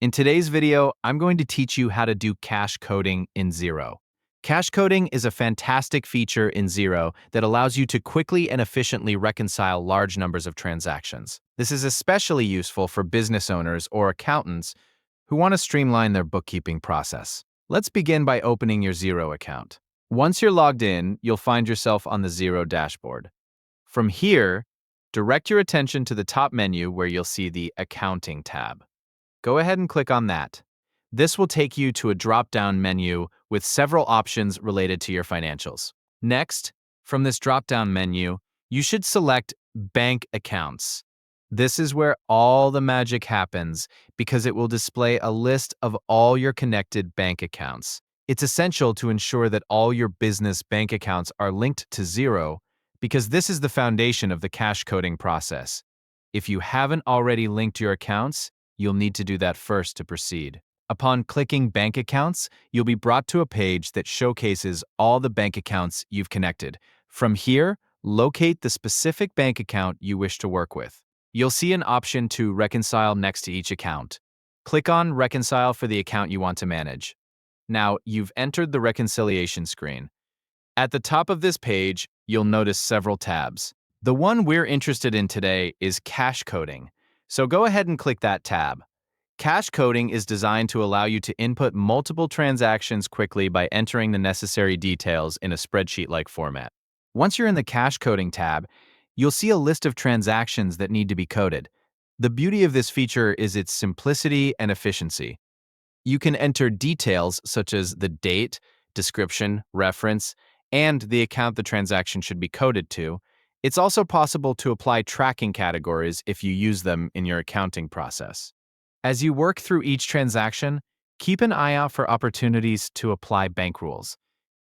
In today's video, I'm going to teach you how to do cache coding in Xero. Cache coding is a fantastic feature in Xero that allows you to quickly and efficiently reconcile large numbers of transactions. This is especially useful for business owners or accountants who want to streamline their bookkeeping process. Let's begin by opening your Xero account. Once you're logged in, you'll find yourself on the Xero dashboard. From here, direct your attention to the top menu where you'll see the Accounting tab. Go ahead and click on that. This will take you to a drop-down menu with several options related to your financials. Next, from this drop-down menu, you should select Bank Accounts. This is where all the magic happens because it will display a list of all your connected bank accounts. It's essential to ensure that all your business bank accounts are linked to Xero because this is the foundation of the cache coding process. If you haven't already linked your accounts, you'll need to do that first to proceed. Upon clicking Bank Accounts, you'll be brought to a page that showcases all the bank accounts you've connected. From here, locate the specific bank account you wish to work with. You'll see an option to reconcile next to each account. Click on Reconcile for the account you want to manage. Now, you've entered the reconciliation screen. At the top of this page, you'll notice several tabs. The one we're interested in today is Cache Coding. So go ahead and click that tab. Cache coding is designed to allow you to input multiple transactions quickly by entering the necessary details in a spreadsheet-like format. Once you're in the Cache Coding tab, you'll see a list of transactions that need to be coded. The beauty of this feature is its simplicity and efficiency. You can enter details such as the date, description, reference, and the account the transaction should be coded to. It's also possible to apply tracking categories if you use them in your accounting process. As you work through each transaction, keep an eye out for opportunities to apply bank rules.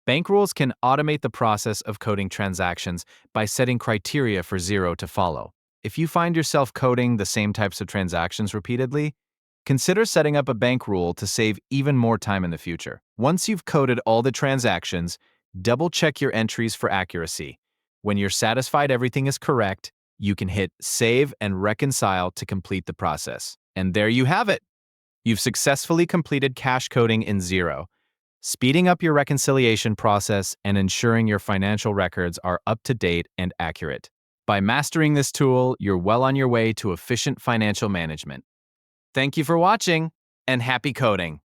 Bank rules can automate the process of coding transactions by setting criteria for Xero to follow. If you find yourself coding the same types of transactions repeatedly, consider setting up a bank rule to save even more time in the future. Once you've coded all the transactions, double-check your entries for accuracy. When you're satisfied everything is correct, you can hit Save and Reconcile to complete the process. And there you have it! You've successfully completed cache coding in Xero, speeding up your reconciliation process and ensuring your financial records are up to date and accurate. By mastering this tool, you're well on your way to efficient financial management. Thank you for watching, and happy coding!